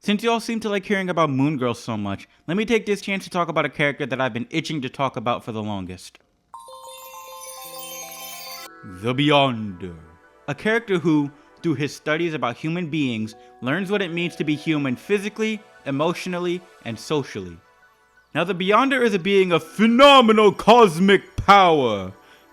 Since y'all seem to like hearing about Moon Girl so much, let me take this chance to talk about a character that I've been itching to talk about for the longest. The Beyonder. A character who, through his studies about human beings, learns what it means to be human physically, emotionally, and socially. Now, the Beyonder is a being of phenomenal cosmic power,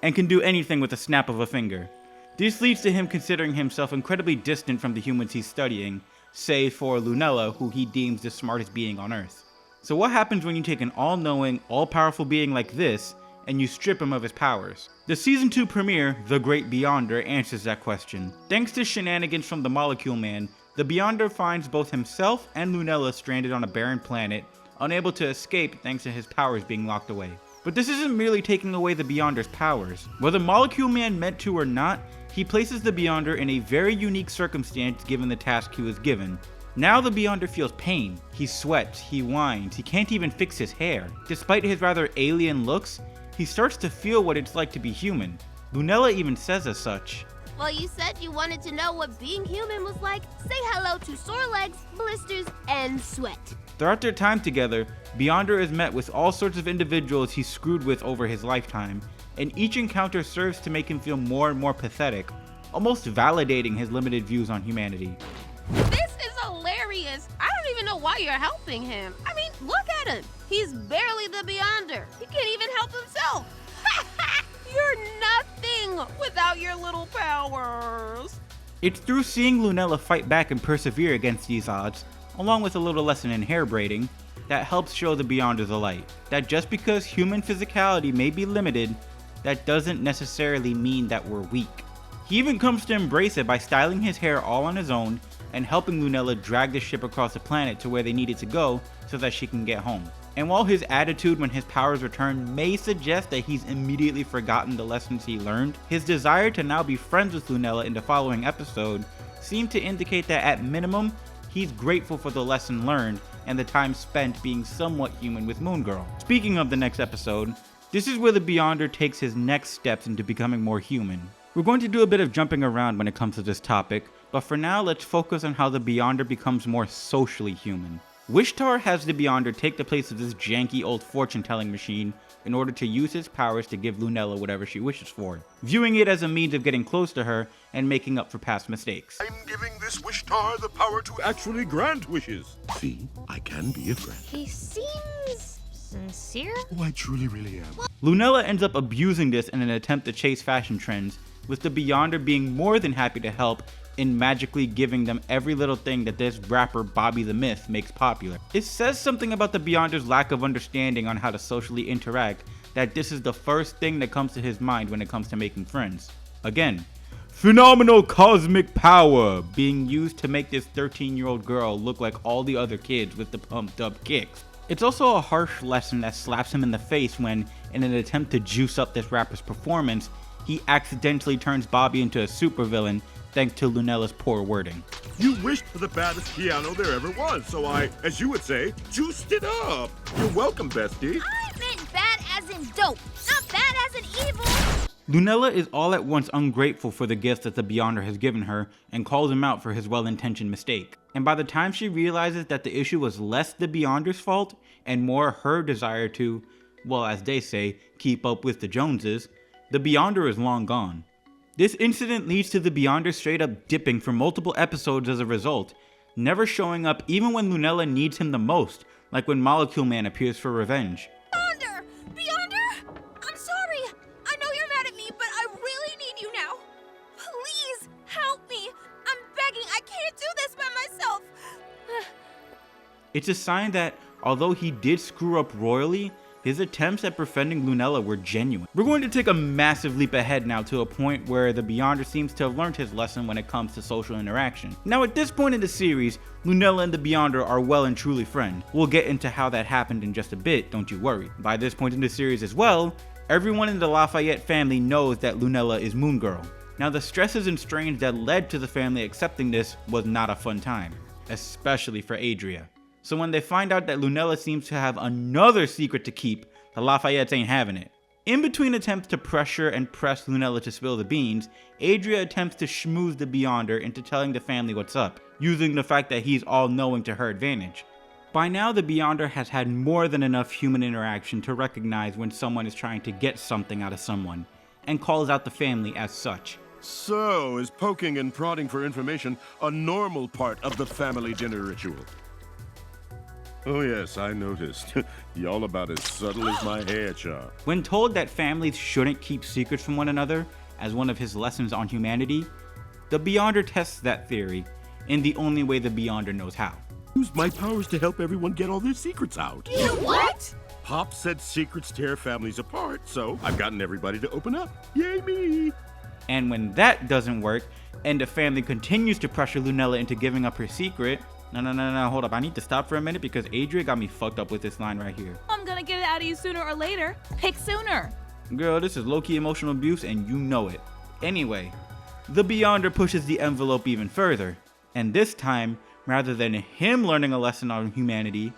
and can do anything with a snap of a finger. This leads to him considering himself incredibly distant from the humans he's studying, save for Lunella, who he deems the smartest being on Earth. So what happens when you take an all-knowing, all-powerful being like this, and you strip him of his powers? The Season 2 premiere, The Great Beyonder, answers that question. Thanks to shenanigans from the Molecule Man, the Beyonder finds both himself and Lunella stranded on a barren planet, unable to escape thanks to his powers being locked away. But this isn't merely taking away the Beyonder's powers. Whether Molecule Man meant to or not, he places the Beyonder in a very unique circumstance given the task he was given. Now the Beyonder feels pain. He sweats, he whines, he can't even fix his hair. Despite his rather alien looks, he starts to feel what it's like to be human. Lunella even says as such. Well, you said you wanted to know what being human was like. Say hello to sore legs, blisters, and sweat. Throughout their time together, Beyonder is met with all sorts of individuals he's screwed with over his lifetime, and each encounter serves to make him feel more and more pathetic, almost validating his limited views on humanity. This is hilarious. I don't even know why you're helping him. I mean, look at him. He's barely the Beyonder. He can't even help himself. You're nothing without your little powers. It's through seeing Lunella fight back and persevere against these odds, along with a little lesson in hair braiding, that helps show the Beyonder the light. That just because human physicality may be limited, that doesn't necessarily mean that we're weak. He even comes to embrace it by styling his hair all on his own and helping Lunella drag the ship across the planet to where they needed to go so that she can get home. And while his attitude when his powers return may suggest that he's immediately forgotten the lessons he learned, his desire to now be friends with Lunella in the following episode seemed to indicate that at minimum, he's grateful for the lesson learned and the time spent being somewhat human with Moon Girl. Speaking of the next episode, this is where the Beyonder takes his next steps into becoming more human. We're going to do a bit of jumping around when it comes to this topic, but for now let's focus on how the Beyonder becomes more socially human. Wishtar has the Beyonder take the place of this janky old fortune-telling machine in order to use his powers to give Lunella whatever she wishes for, viewing it as a means of getting close to her and making up for past mistakes. I'm giving this Wishtar the power to actually grant wishes. See, I can be a friend. He seems sincere. Oh, I truly, really am. Lunella ends up abusing this in an attempt to chase fashion trends, with the Beyonder being more than happy to help in magically giving them every little thing that this rapper Bobby the Myth makes popular. It says something about the Beyonder's lack of understanding on how to socially interact that this is the first thing that comes to his mind when it comes to making friends. Again, phenomenal cosmic power being used to make this 13-year-old girl look like all the other kids with the pumped up kicks. It's also a harsh lesson that slaps him in the face when, in an attempt to juice up this rapper's performance, he accidentally turns Bobby into a supervillain thanks to Lunella's poor wording. You wished for the baddest piano there ever was, so I, as you would say, juiced it up. You're welcome, bestie. I meant bad as in dope, not bad as in evil. Lunella is all at once ungrateful for the gifts that the Beyonder has given her and calls him out for his well-intentioned mistake. And by the time she realizes that the issue was less the Beyonder's fault and more her desire to, well, as they say, keep up with the Joneses, the Beyonder is long gone. This incident leads to the Beyonder straight up dipping for multiple episodes as a result, never showing up even when Lunella needs him the most, like when Molecule Man appears for revenge. Beyonder! I'm sorry. I know you're mad at me, but I really need you now. Please help me. I'm begging. I can't do this by myself. It's a sign that, although he did screw up royally, his attempts at befriending Lunella were genuine. We're going to take a massive leap ahead now to a point where the Beyonder seems to have learned his lesson when it comes to social interaction. Now at this point in the series, Lunella and the Beyonder are well and truly friends. We'll get into how that happened in just a bit, don't you worry. By this point in the series as well, everyone in the Lafayette family knows that Lunella is Moon Girl. Now the stresses and strains that led to the family accepting this was not a fun time, especially for Adria. So when they find out that Lunella seems to have another secret to keep, the Lafayettes ain't having it. In between attempts to pressure and press Lunella to spill the beans, Adria attempts to schmooze the Beyonder into telling the family what's up, using the fact that he's all-knowing to her advantage. By now, the Beyonder has had more than enough human interaction to recognize when someone is trying to get something out of someone, and calls out the family as such. So, is poking and prodding for information a normal part of the family dinner ritual? Oh yes, I noticed. Y'all about as subtle as my hair charm. When told that families shouldn't keep secrets from one another, as one of his lessons on humanity, the Beyonder tests that theory in the only way the Beyonder knows how. Use my powers to help everyone get all their secrets out. You what? Pop said secrets tear families apart, so I've gotten everybody to open up. Yay me! And when that doesn't work, and the family continues to pressure Lunella into giving up her secret, no, hold up, I need to stop for a minute because Adria got me fucked up with this line right here. I'm gonna get it out of you sooner or later. Pick sooner. Girl, this is low-key emotional abuse and you know it. Anyway, the Beyonder pushes the envelope even further, and this time, rather than him learning a lesson on humanity,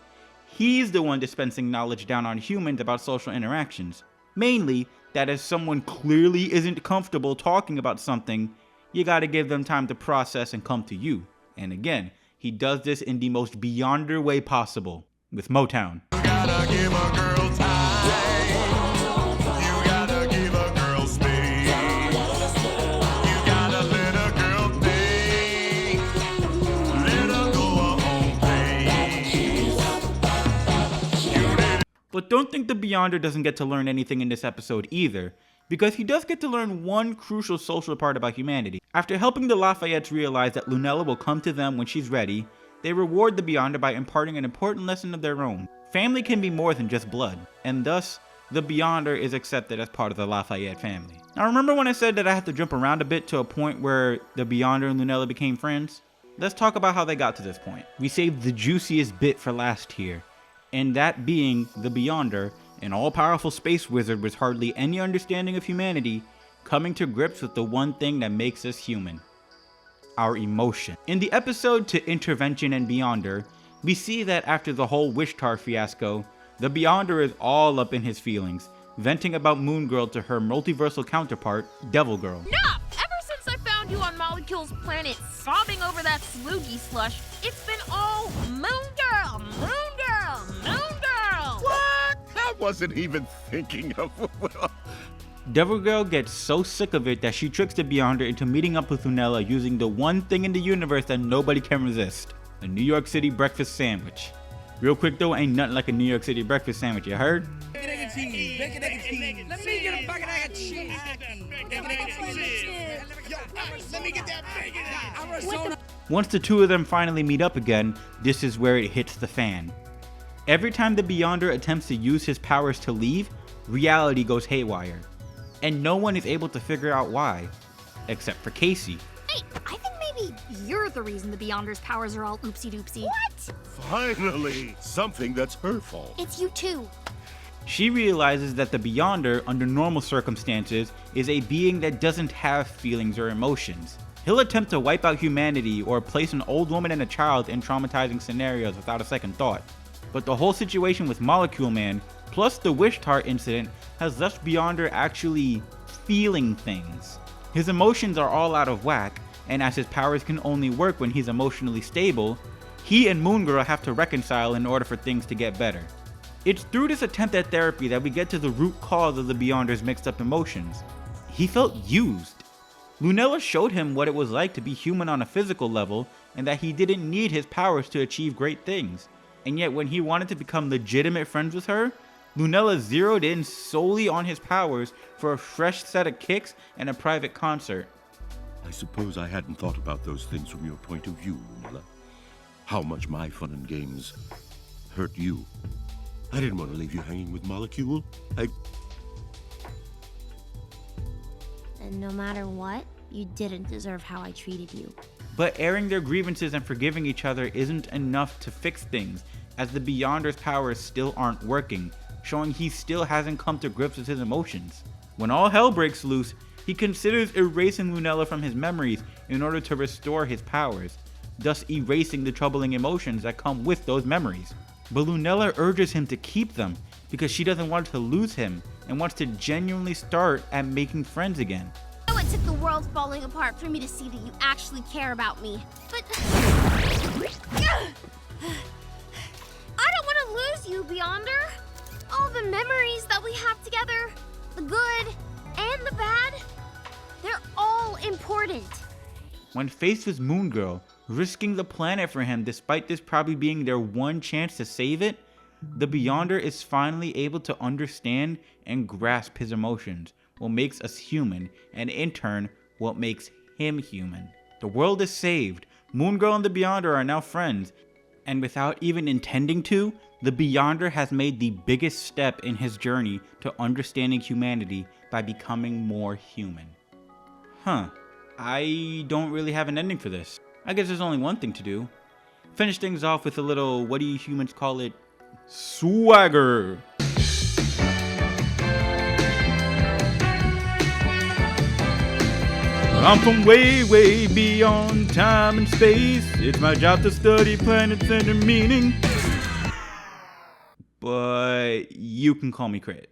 he's the one dispensing knowledge down on humans about social interactions. Mainly, that if someone clearly isn't comfortable talking about something, you gotta give them time to process and come to you. And again, he does this in the most Beyonder way possible, with Motown. You gotta give a girl time. You gotta give a girl space. You gotta let a girl think. Let her go her own pace. But don't think the Beyonder doesn't get to learn anything in this episode either, because he does get to learn one crucial social part about humanity. After helping the Lafayettes realize that Lunella will come to them when she's ready, they reward the Beyonder by imparting an important lesson of their own. Family can be more than just blood, and thus, the Beyonder is accepted as part of the Lafayette family. Now remember when I said that I had to jump around a bit to a point where the Beyonder and Lunella became friends? Let's talk about how they got to this point. We saved the juiciest bit for last here, and that being the Beyonder, an all-powerful space wizard with hardly any understanding of humanity, coming to grips with the one thing that makes us human: our emotion. In the episode to Intervention and Beyonder, we see that after the whole Wishtar fiasco, the Beyonder is all up in his feelings, venting about Moon Girl to her multiversal counterpart, Devil Girl. Nah! Ever since I found you on Molecule's planet sobbing over that sloogie slush, it's been all Moon Girl, Moon Girl, Moon Girl! What? I wasn't even thinking of... Devil Girl gets so sick of it that she tricks the Beyonder into meeting up with Lunella using the one thing in the universe that nobody can resist: a New York City breakfast sandwich. Real quick though, ain't nothing like a New York City breakfast sandwich, you heard? Bacon, egg, and cheese. Bacon, egg, and cheese. Let me get a bacon, egg, and cheese. Bacon, egg, and cheese. Let me get that bacon, Arizona. Once the two of them finally meet up again, this is where it hits the fan. Every time the Beyonder attempts to use his powers to leave, reality goes haywire. And no one is able to figure out why, except for Casey. Hey, I think maybe you're the reason the Beyonder's powers are all oopsie-doopsie. What? Finally, something that's her fault. It's you too. She realizes that the Beyonder, under normal circumstances, is a being that doesn't have feelings or emotions. He'll attempt to wipe out humanity or place an old woman and a child in traumatizing scenarios without a second thought. But the whole situation with Molecule Man, plus the Wishtar incident, has left Beyonder actually feeling things. His emotions are all out of whack, and as his powers can only work when he's emotionally stable, he and Moon Girl have to reconcile in order for things to get better. It's through this attempt at therapy that we get to the root cause of the Beyonder's mixed up emotions. He felt used. Lunella showed him what it was like to be human on a physical level, and that he didn't need his powers to achieve great things. And yet when he wanted to become legitimate friends with her, Lunella zeroed in solely on his powers for a fresh set of kicks and a private concert. I suppose I hadn't thought about those things from your point of view, Lunella. How much my fun and games hurt you. I didn't want to leave you hanging with Molecule. And no matter what, you didn't deserve how I treated you. But airing their grievances and forgiving each other isn't enough to fix things, as the Beyonder's powers still aren't working, showing he still hasn't come to grips with his emotions. When all hell breaks loose, he considers erasing Lunella from his memories in order to restore his powers, thus erasing the troubling emotions that come with those memories. But Lunella urges him to keep them, because she doesn't want to lose him and wants to genuinely start at making friends again. I know it took the world falling apart for me to see that you actually care about me, but I don't want to lose you, Beyonder. All the memories that we have together, the good and the bad, they're all important. When faced with Moon Girl risking the planet for him despite this probably being their one chance to save it, the Beyonder is finally able to understand and grasp his emotions, what makes us human, and in turn, what makes him human. The world is saved, Moon Girl and the Beyonder are now friends, and without even intending to, the Beyonder has made the biggest step in his journey to understanding humanity by becoming more human. I don't really have an ending for this. I guess there's only one thing to do. Finish things off with a little, what do you humans call it? Swagger! I'm from way, way beyond time and space. It's my job to study planets and their meaning. But you can call me Crit.